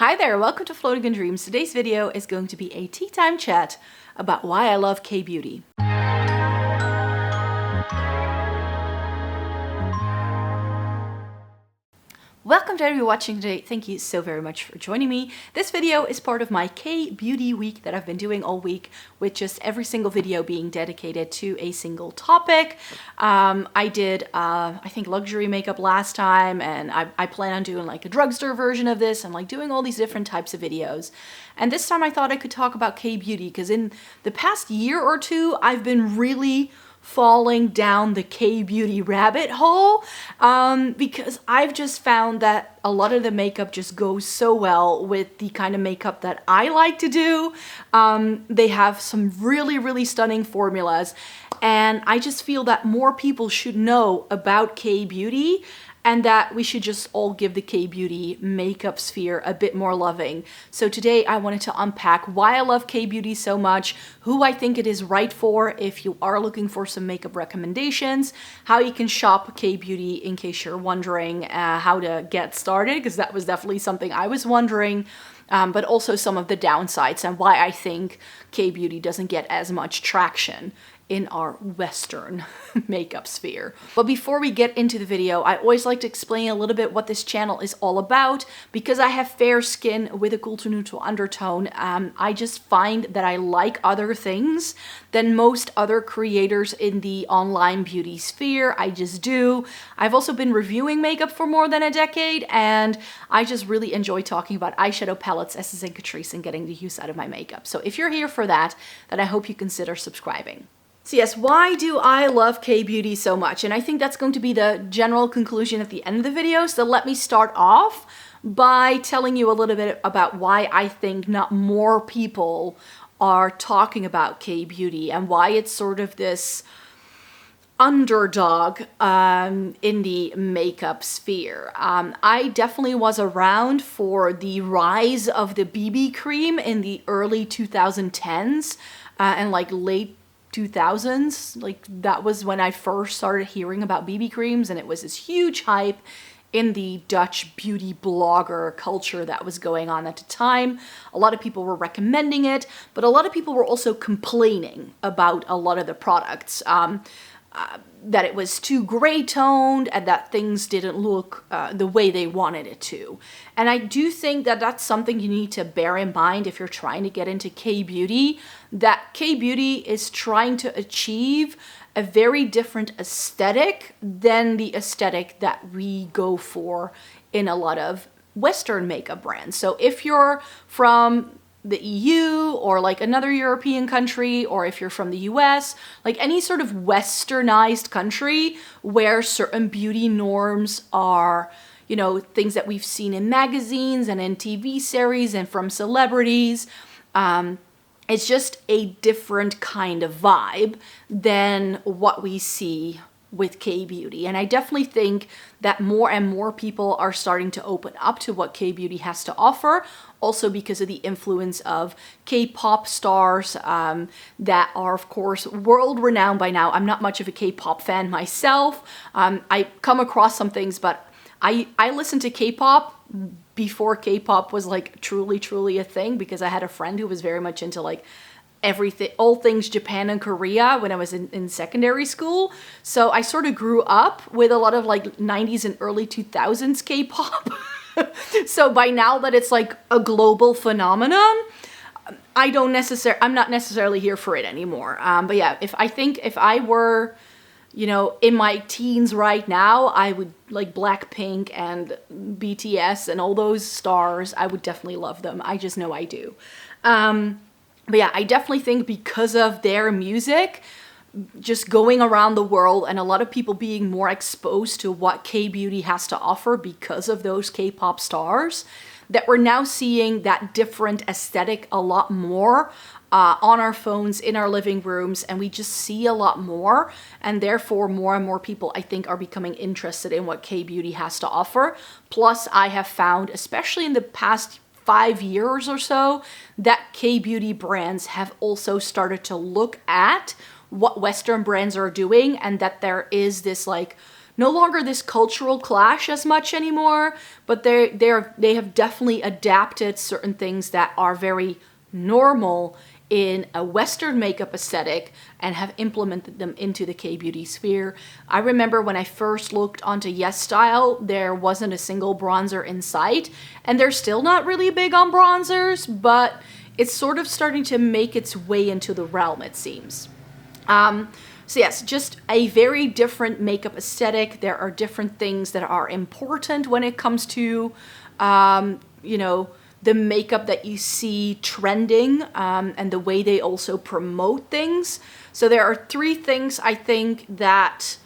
Hi there, welcome to Floating in Dreams. Today's video is going to be a tea time chat about why I love K-beauty. Welcome to everyone watching today. Thank you so very much for joining me. This video is part of my K-beauty week that I've been doing all week, with just every single video being dedicated to a single topic. I did, I think, luxury makeup last time, and I plan on doing like a drugstore version of this and like doing all these different types of videos. And this time I thought I could talk about K-beauty because in the past year or two, I've been really falling down the K-beauty rabbit hole because I've just found that a lot of the makeup just goes so well with the kind of makeup that I like to do. They have some really stunning formulas, and I just feel that more people should know about K-beauty and that we should just all give the K-beauty makeup sphere a bit more loving. So today I wanted to unpack why I love K-beauty so much, who I think it is right for if you are looking for some makeup recommendations, how you can shop K-beauty in case you're wondering how to get started, because that was definitely something I was wondering, but also some of the downsides and why I think K-beauty doesn't get as much traction in our Western makeup sphere. But before we get into the video, I always like to explain a little bit what this channel is all about. Because I have fair skin with a cool to neutral undertone, I just find that I like other things than most other creators in the online beauty sphere. I just do. I've also been reviewing makeup for more than a decade, and I just really enjoy talking about eyeshadow palettes, essence, and Catrice, and getting the use out of my makeup. So if you're here for that, then I hope you consider subscribing. So yes, why do I love K-beauty so much? And I think that's going to be the general conclusion at the end of the video. So let me start off by telling you a little bit about why I think not more people are talking about K-beauty and why it's sort of this underdog in the makeup sphere. I definitely was around for the rise of the BB cream in the early 2010s and like late 2000s. Like that was when I first started hearing about BB creams, and it was this huge hype in the Dutch beauty blogger culture that was going on at the time. A lot of people were recommending it, but a lot of people were also complaining about a lot of the products. That it was too gray toned and that things didn't look the way they wanted it to. And I do think that that's something you need to bear in mind if you're trying to get into K-beauty, that K-beauty is trying to achieve a very different aesthetic than the aesthetic that we go for in a lot of Western makeup brands. So if you're from the EU or like another European country, or if you're from the US, like any sort of westernized country where certain beauty norms are, you know, things that we've seen in magazines and in TV series and from celebrities, it's just a different kind of vibe than what we see with K-beauty. And I definitely think that more and more people are starting to open up to what K-beauty has to offer, also because of the influence of K-pop stars that are, of course, world-renowned by now. I'm not much of a K-pop fan myself. I come across some things, but I listened to K-pop before K-pop was like truly a thing, because I had a friend who was very much into like everything, all things Japan and Korea when I was in secondary school. So I sort of grew up with a lot of like 90s and early 2000s K-pop. So by now that it's like a global phenomenon, I'm not necessarily here for it anymore. But yeah, if I were, you know, in my teens right now, I would like Blackpink and BTS and all those stars. I would definitely love them. I just know I do. But yeah, I definitely think because of their music just going around the world and a lot of people being more exposed to what K-beauty has to offer because of those K-pop stars, that we're now seeing that different aesthetic a lot more on our phones, in our living rooms, and we just see a lot more, and therefore more and more people, I think, are becoming interested in what K-beauty has to offer. Plus, I have found, especially in the past 5 years or so, that K-beauty brands have also started to look at what Western brands are doing, and that there is this like no longer this cultural clash as much anymore, but they have definitely adapted certain things that are very normal in a Western makeup aesthetic and have implemented them into the K-beauty sphere. I remember when I first looked onto YESSTYLE, there wasn't a single bronzer in sight, and they're still not really big on bronzers, but it's sort of starting to make its way into the realm, it seems. So yes, just a very different makeup aesthetic. There are different things that are important when it comes to, you know, the makeup that you see trending, and the way they also promote things. So there are 3 things I think that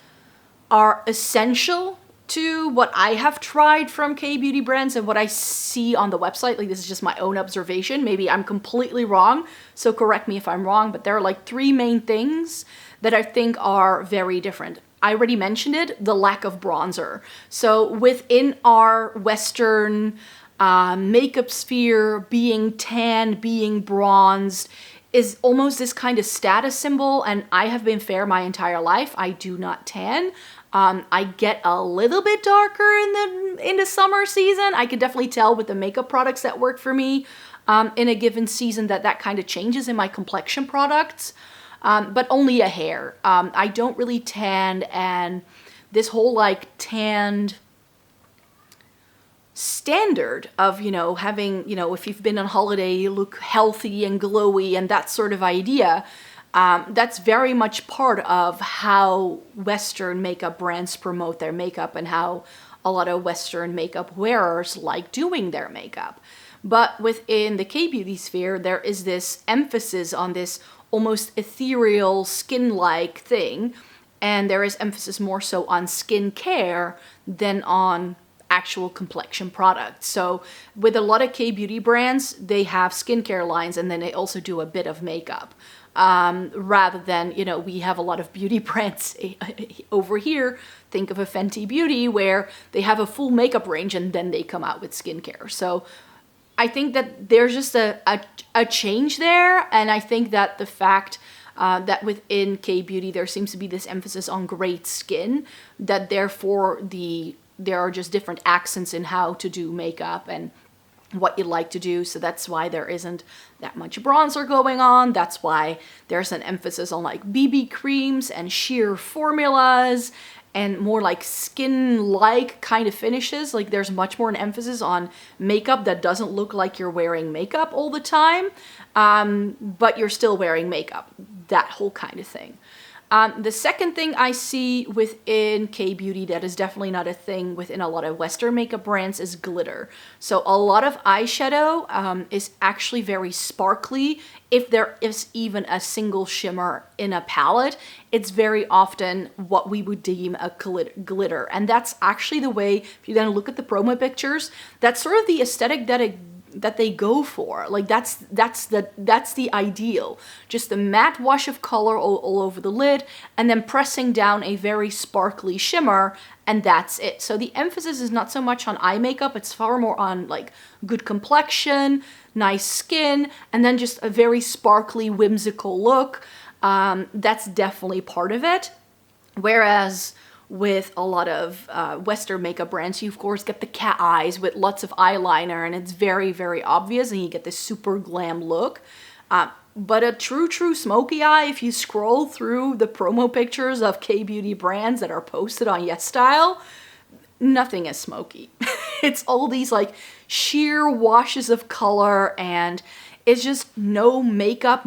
are essential to what I have tried from K-beauty brands and what I see on the website. Like, this is just my own observation. Maybe I'm completely wrong, so correct me if I'm wrong, but there are like 3 main things that I think are very different. I already mentioned it, the lack of bronzer. So within our Western makeup sphere, being tan, being bronzed is almost this kind of status symbol, and I have been fair my entire life. I do not tan. I get a little bit darker in the summer season. I can definitely tell with the makeup products that work for me in a given season that kind of changes in my complexion products, but only a hair. I don't really tan, and this whole like tanned standard of, you know, having, you know, if you've been on holiday, you look healthy and glowy and that sort of idea, that's very much part of how Western makeup brands promote their makeup and how a lot of Western makeup wearers like doing their makeup. But within the K-beauty sphere, there is this emphasis on this almost ethereal skin-like thing, and there is emphasis more so on skincare than on actual complexion products. So with a lot of K-beauty brands, they have skincare lines and then they also do a bit of makeup. Rather than, you know, we have a lot of beauty brands over here. Think of a Fenty Beauty where they have a full makeup range and then they come out with skincare. So I think that there's just a change there, and I think that the fact that within K-beauty there seems to be this emphasis on great skin, that therefore there are just different accents in how to do makeup and what you like to do. So that's why there isn't that much bronzer going on. That's why there's an emphasis on like BB creams and sheer formulas and more like skin-like kind of finishes. Like, there's much more an emphasis on makeup that doesn't look like you're wearing makeup all the time, but you're still wearing makeup, that whole kind of thing. The second thing I see within K-beauty that is definitely not a thing within a lot of Western makeup brands is glitter. So a lot of eyeshadow is actually very sparkly. If there is even a single shimmer in a palette, it's very often what we would deem a glitter. And that's actually the way, if you then look at the promo pictures, that's sort of the aesthetic that they go for. Like, that's the ideal. Just a matte wash of color all over the lid and then pressing down a very sparkly shimmer, and that's it. So the emphasis is not so much on eye makeup, it's far more on like good complexion, nice skin, and then just a very sparkly, whimsical look. That's definitely part of it. Whereas with a lot of Western makeup brands, you of course get the cat eyes with lots of eyeliner, and it's very, very obvious, and you get this super glam look. But a true smoky eye, if you scroll through the promo pictures of K-beauty brands that are posted on YESSTYLE, nothing is smoky. It's all these like sheer washes of color, and it's just no makeup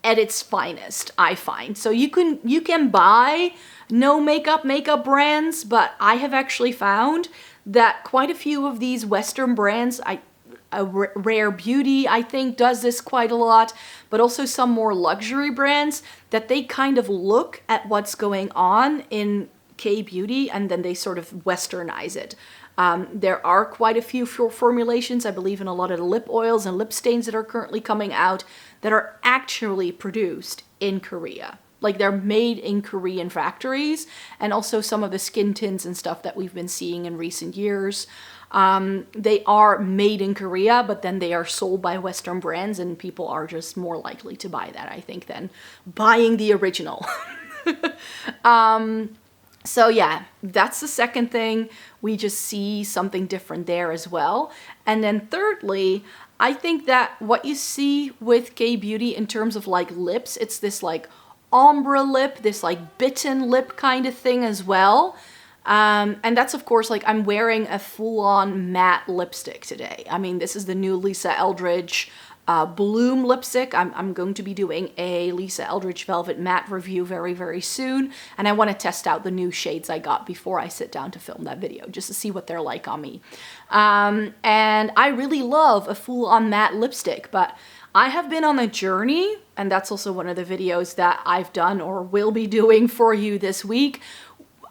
at its finest, I find. So you can buy no makeup brands, but I have actually found that quite a few of these Western brands, Rare Beauty, I think, does this quite a lot, but also some more luxury brands, that they kind of look at what's going on in K-beauty and then they sort of Westernize it. There are quite a few formulations, I believe, in a lot of the lip oils and lip stains that are currently coming out that are actually produced in Korea. Like, they're made in Korean factories, and also some of the skin tints and stuff that we've been seeing in recent years. They are made in Korea, but then they are sold by Western brands, and people are just more likely to buy that, I think, than buying the original. So yeah, that's the second thing. We just see something different there as well. And then thirdly, I think that what you see with K-beauty in terms of like lips, it's this like ombre lip, this like bitten lip kind of thing as well. And that's of course, like I'm wearing a full-on matte lipstick today. I mean, this is the new Lisa Eldridge Bloom lipstick. I'm going to be doing a Lisa Eldridge Velvet Matte review very, very soon. And I want to test out the new shades I got before I sit down to film that video, just to see what they're like on me. And I really love a full-on matte lipstick, but I have been on a journey, and that's also one of the videos that I've done or will be doing for you this week.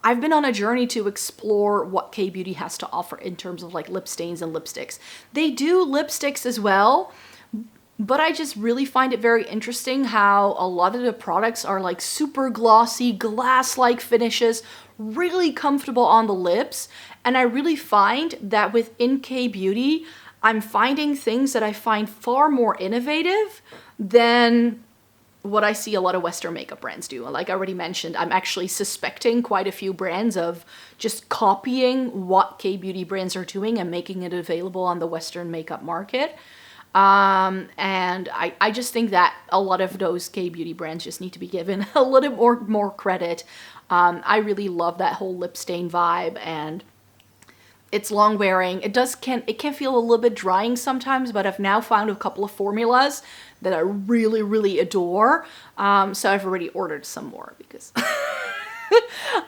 I've been on a journey to explore what K-beauty has to offer in terms of like lip stains and lipsticks. They do lipsticks as well, but I just really find it very interesting how a lot of the products are like super glossy, glass-like finishes, really comfortable on the lips. And I really find that within K-beauty, I'm finding things that I find far more innovative than what I see a lot of Western makeup brands do. Like I already mentioned, I'm actually suspecting quite a few brands of just copying what K-beauty brands are doing and making it available on the Western makeup market. And I just think that a lot of those K-beauty brands just need to be given a little more credit. I really love that whole lip stain vibe, and it's long wearing. It can feel a little bit drying sometimes, but I've now found a couple of formulas that I really, really adore. So I've already ordered some more because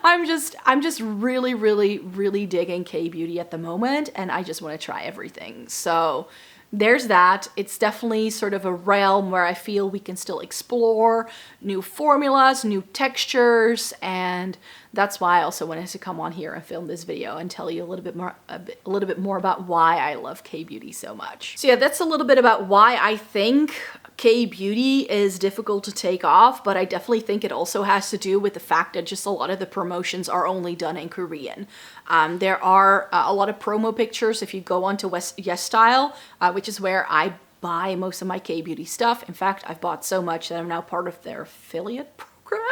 I'm just really, really, really digging K-beauty at the moment, and I just want to try everything. So there's that. It's definitely sort of a realm where I feel we can still explore new formulas, new textures, and that's why I also wanted to come on here and film this video and tell you a little bit more about why I love K-beauty so much. So yeah, that's a little bit about why I think K-beauty is difficult to take off, but I definitely think it also has to do with the fact that just a lot of the promotions are only done in Korean. There are a lot of promo pictures if you go onto YESSTYLE, which is where I buy most of my K-beauty stuff. In fact, I've bought so much that I'm now part of their affiliate program.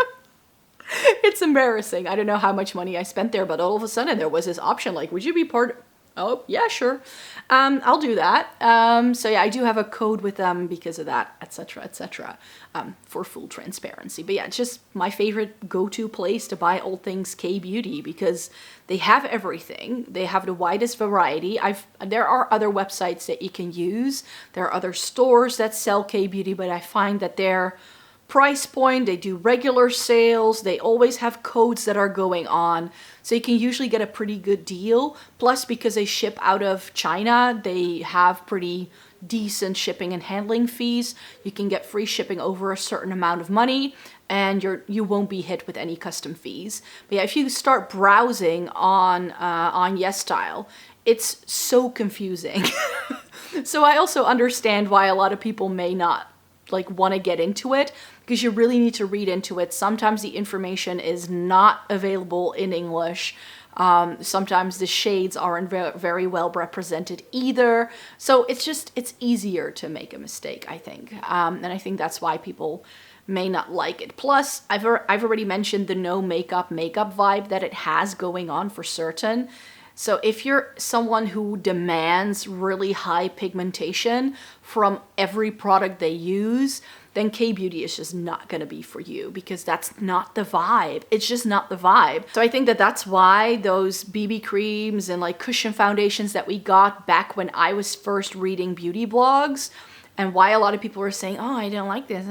It's embarrassing. I don't know how much money I spent there, but all of a sudden there was this option like, would you be part? Oh, yeah, sure. I'll do that. So yeah, I do have a code with them because of that, etc., for full transparency. But yeah, it's just my favorite go-to place to buy all things K-beauty because they have everything. They have the widest variety. There are other websites that you can use. There are other stores that sell K-beauty, but I find that their price point, they do regular sales, they always have codes that are going on, so you can usually get a pretty good deal. Plus, because they ship out of China, they have pretty decent shipping and handling fees. You can get free shipping over a certain amount of money, and you won't be hit with any custom fees. But yeah, if you start browsing on YESSTYLE, it's so confusing. So I also understand why a lot of people may not like want to get into it, because you really need to read into it. Sometimes the information is not available in English. Sometimes the shades aren't very well represented either. So it's easier to make a mistake, I think. And I think that's why people may not like it. Plus, I've already mentioned the no makeup vibe that it has going on for certain. So if you're someone who demands really high pigmentation from every product they use, then K-beauty is just not gonna be for you, because that's not the vibe. It's just not the vibe. So I think that that's why those BB creams and like cushion foundations that we got back when I was first reading beauty blogs, and why a lot of people were saying, oh, I don't like this.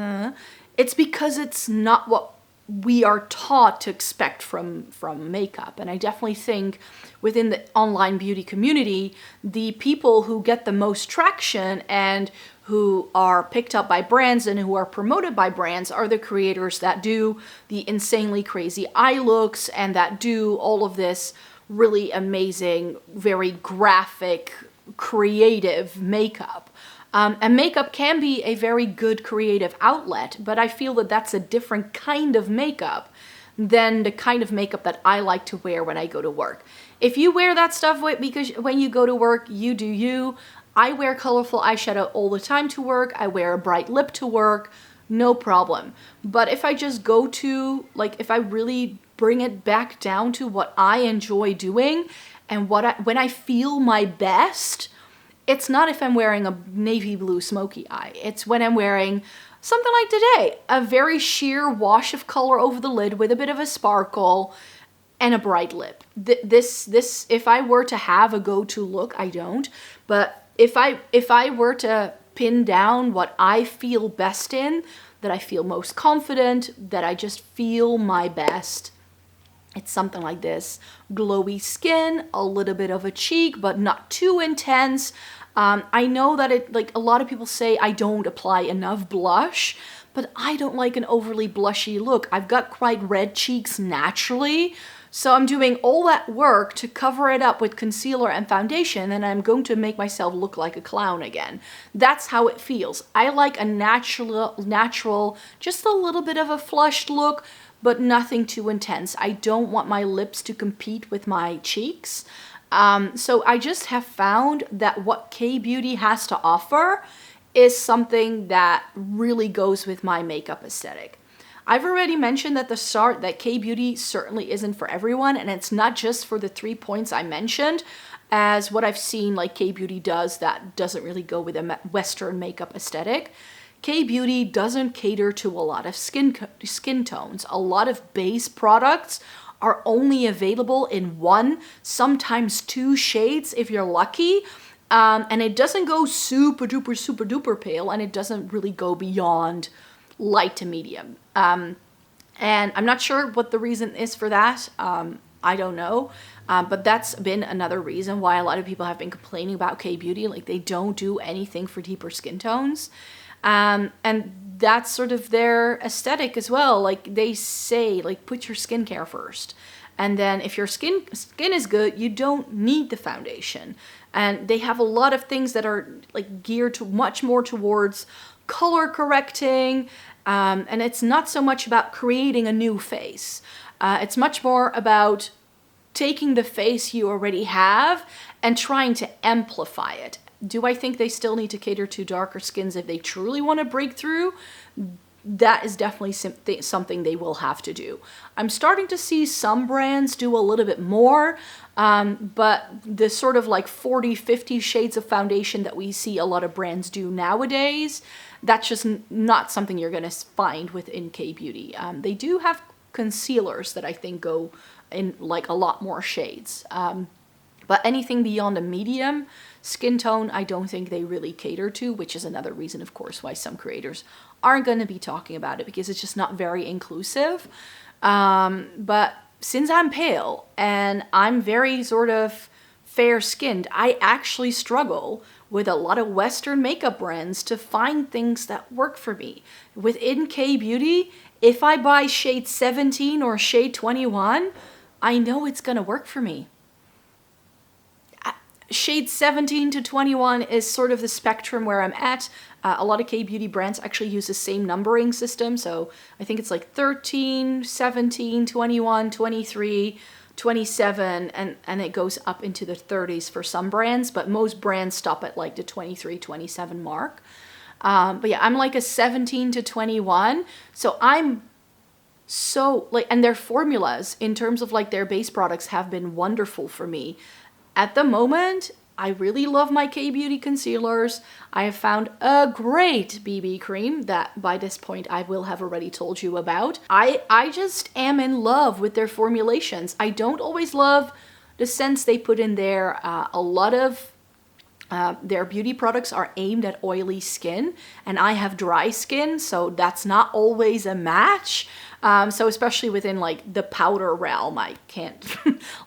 It's because it's not what we are taught to expect from makeup. And I definitely think within the online beauty community, the people who get the most traction and who are picked up by brands and who are promoted by brands are the creators that do the insanely crazy eye looks and that do all of this really amazing, very graphic, creative makeup. And makeup can be a very good creative outlet, but I feel that that's a different kind of makeup than the kind of makeup that I like to wear when I go to work. If you wear that stuff because when you go to work, you do you. I wear colorful eyeshadow all the time to work. I wear a bright lip to work, no problem. But if I just go to, like, if I really bring it back down to what I enjoy doing and when I feel my best. It's not if I'm wearing a navy blue smoky eye. It's when I'm wearing something like today, a very sheer wash of color over the lid with a bit of a sparkle and a bright lip. This, if I were to have a go-to look, I don't, but if I were to pin down what I feel best in, that I feel most confident, that I just feel my best, it's something like this. Glowy skin, a little bit of a cheek, but not too intense. I know that like a lot of people say I don't apply enough blush, but I don't like an overly blushy look. I've got quite red cheeks naturally, so I'm doing all that work to cover it up with concealer and foundation, and I'm going to make myself look like a clown again. That's how it feels. I like a natural, just a little bit of a flushed look, but nothing too intense. I don't want my lips to compete with my cheeks. So I just have found that what K-Beauty has to offer is something that really goes with my makeup aesthetic. I've already mentioned at the start that K-Beauty certainly isn't for everyone, and it's not just for the 3 points I mentioned, as what I've seen like K-Beauty does that doesn't really go with a Western makeup aesthetic. K-Beauty doesn't cater to a lot of skin tones. A lot of base products are only available in 1, sometimes 2 shades if you're lucky. And it doesn't go super duper pale, and it doesn't really go beyond light to medium. And I'm not sure what the reason is for that. I don't know. But that's been another reason why a lot of people have been complaining about K-Beauty. Like, they don't do anything for deeper skin tones. And that's sort of their aesthetic as well. Like, they say, like, put your skincare first. And then if your skin is good, you don't need the foundation. And they have a lot of things that are like geared to much more towards color correcting. And it's not so much about creating a new face. It's much more about taking the face you already have and trying to amplify it. Do I think they still need to cater to darker skins if they truly want to break through? That is definitely something they will have to do. I'm starting to see some brands do a little bit more, but the sort of like 40, 50 shades of foundation that we see a lot of brands do nowadays, that's just not something you're going to find within K-Beauty. They do have concealers that I think go in like a lot more shades. But anything beyond a medium skin tone, I don't think they really cater to, which is another reason, of course, why some creators aren't going to be talking about it, because it's just not very inclusive. But since I'm pale and I'm very sort of fair-skinned, I actually struggle with a lot of Western makeup brands to find things that work for me. Within K-Beauty, if I buy shade 17 or shade 21, I know it's going to work for me. Shade 17 to 21 is sort of the spectrum where I'm at. A lot of K-Beauty brands actually use the same numbering system. So I think it's like 13, 17, 21, 23, 27, and it goes up into the 30s for some brands. But most brands stop at like the 23, 27 mark. But yeah, I'm like a 17 to 21. So I'm so like, and their formulas in terms of like their base products have been wonderful for me. At the moment, I really love my K-Beauty concealers. I have found a great BB cream that by this point I will have already told you about. I just am in love with their formulations. I don't always love the scents they put in there. A lot of their beauty products are aimed at oily skin, and I have dry skin, so that's not always a match. So especially within like the powder realm, I can't,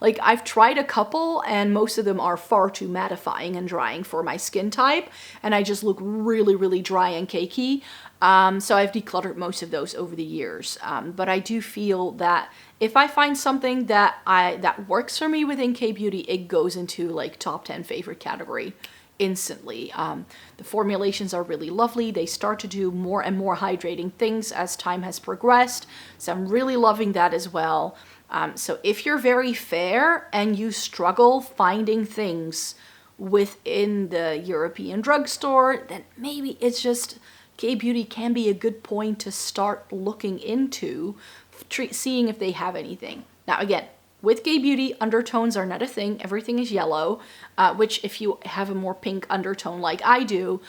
like I've tried a couple and most of them are far too mattifying and drying for my skin type. And I just look really, really dry and cakey. So I've decluttered most of those over the years. But I do feel that if I find something that works for me within K-Beauty, it goes into like top 10 favorite category instantly. The formulations are really lovely. They start to do more and more hydrating things as time has progressed. So I'm really loving that as well. So if you're very fair and you struggle finding things within the European drugstore, then maybe it's just K-beauty can be a good point to start looking into, seeing if they have anything. Now again, with K-beauty, undertones are not a thing. Everything is yellow, which if you have a more pink undertone like I do,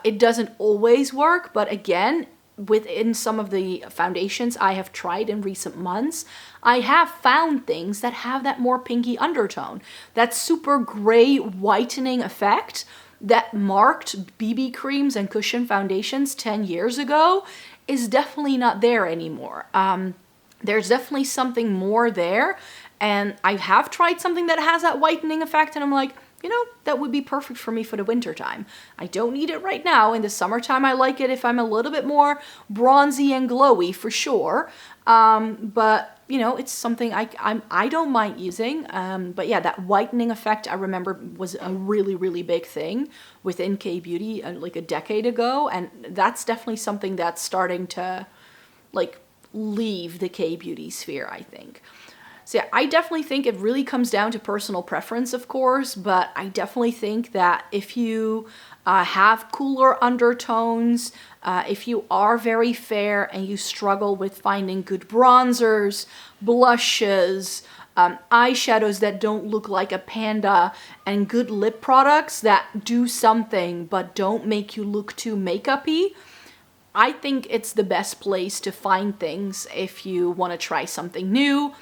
it doesn't always work. But again, within some of the foundations I have tried in recent months, I have found things that have that more pinky undertone. That super gray whitening effect that marked BB creams and cushion foundations 10 years ago is definitely not there anymore. There's definitely something more there. And I have tried something that has that whitening effect, and I'm like, you know, that would be perfect for me for the winter time. I don't need it right now. In the summertime, I like it if I'm a little bit more bronzy and glowy for sure. But you know, it's something I don't mind using. But yeah, that whitening effect I remember was a really big thing within K-beauty like a decade ago, and that's definitely something that's starting to like leave the K-beauty sphere, I think. So yeah, I definitely think it really comes down to personal preference, of course, but I definitely think that if you have cooler undertones, if you are very fair and you struggle with finding good bronzers, blushes, eyeshadows that don't look like a panda, and good lip products that do something but don't make you look too makeup-y, I think it's the best place to find things if you want to try something new.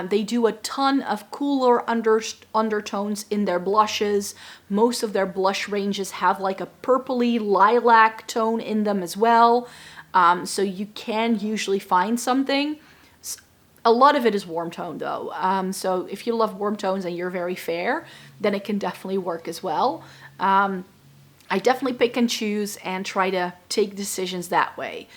They do a ton of cooler undertones in their blushes. Most of their blush ranges have like a purpley lilac tone in them as well. So you can usually find something. A lot of it is warm tone though. So if you love warm tones and you're very fair, then it can definitely work as well. I definitely pick and choose and try to take decisions that way.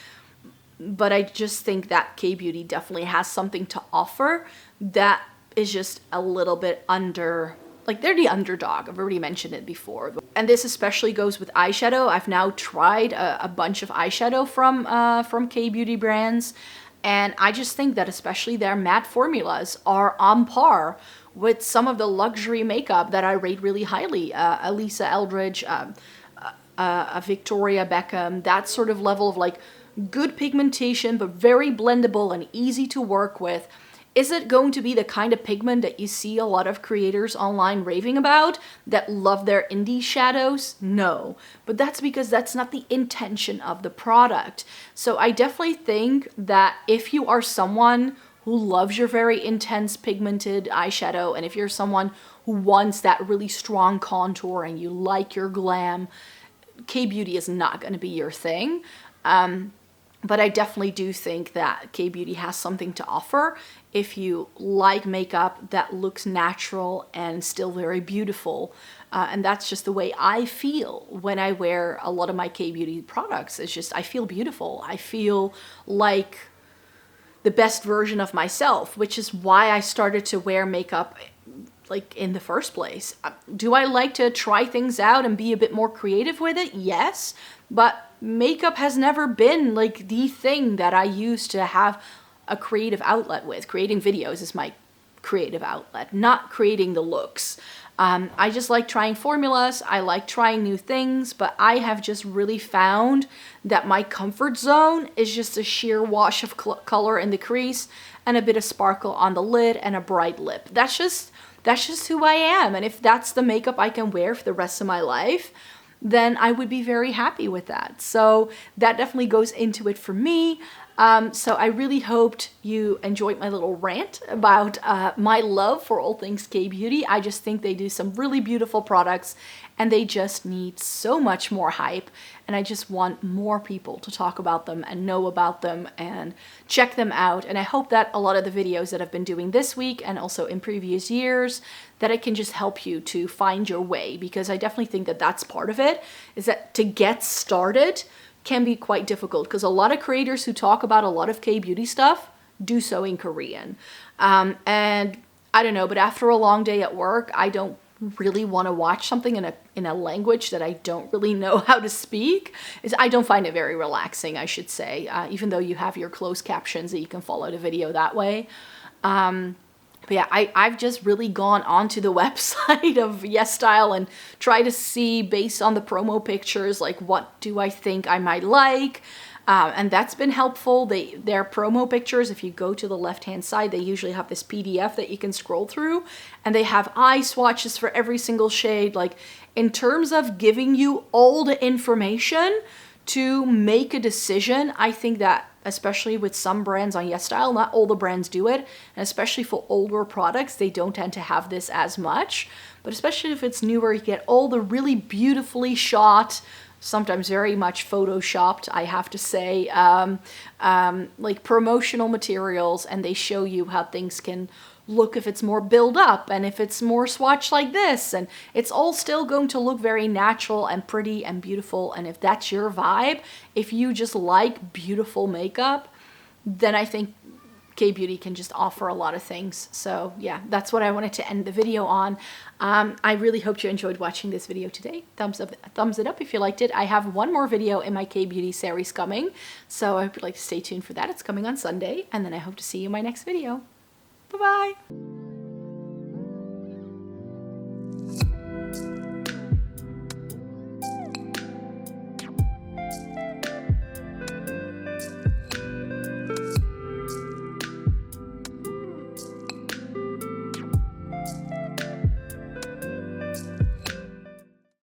But I just think that K-beauty definitely has something to offer that is just a little bit under, like they're the underdog. I've already mentioned it before. And this especially goes with eyeshadow. I've now tried a bunch of eyeshadow from K-beauty brands. And I just think that especially their matte formulas are on par with some of the luxury makeup that I rate really highly. Elisa Eldridge, Victoria Beckham, that sort of level of like good pigmentation, but very blendable and easy to work with. Is it going to be the kind of pigment that you see a lot of creators online raving about that love their indie shadows? No, but that's because that's not the intention of the product. So I definitely think that if you are someone who loves your very intense pigmented eyeshadow, and if you're someone who wants that really strong contour and you like your glam, K-beauty is not going to be your thing. But I definitely do think that K-beauty has something to offer if you like makeup that looks natural and still very beautiful. And that's just the way I feel when I wear a lot of my K-beauty products. It's just, I feel beautiful. I feel like the best version of myself, which is why I started to wear makeup like in the first place. Do I like to try things out and be a bit more creative with it? Yes, but makeup has never been like the thing that I use to have a creative outlet with. Creating videos is my creative outlet, not creating the looks. I just like trying formulas. I like trying new things, but I have just really found that my comfort zone is just a sheer wash of color in the crease and a bit of sparkle on the lid and a bright lip. That's just who I am. And if that's the makeup I can wear for the rest of my life, then I would be very happy with that. So that definitely goes into it for me. So I really hoped you enjoyed my little rant about my love for all things K-beauty. I just think they do some really beautiful products and they just need so much more hype. And I just want more people to talk about them and know about them and check them out. And I hope that a lot of the videos that I've been doing this week and also in previous years, that it can just help you to find your way, because I definitely think that that's part of it, is that to get started can be quite difficult, because a lot of creators who talk about a lot of K-beauty stuff do so in Korean. And I don't know, but after a long day at work, I don't really want to watch something in a language that I don't really know how to speak. I don't find it very relaxing, I should say, even though you have your closed captions that you can follow the video that way. But yeah, I've just really gone onto the website of YESSTYLE and try to see, based on the promo pictures, like what do I think I might like. And that's been helpful. Their promo pictures, if you go to the left-hand side, they usually have this PDF that you can scroll through, and they have eye swatches for every single shade. Like, in terms of giving you all the information to make a decision, I think that, especially with some brands on YESSTYLE, not all the brands do it, and especially for older products, they don't tend to have this as much. But especially if it's newer, you get all the really beautifully shot, sometimes very much photoshopped, I have to say, like promotional materials, and they show you how things can look if it's more build up and if it's more swatch like this, and it's all still going to look very natural and pretty and beautiful. And if that's your vibe, if you just like beautiful makeup, then I think K-Beauty can just offer a lot of things. So yeah, that's what I wanted to end the video on. I really hope you enjoyed watching this video today. Thumbs it up if you liked it. I have one more video in my K-Beauty series coming, so I hope you'd like to stay tuned for that. It's coming on Sunday, and then I hope to see you in my next video. Bye-bye.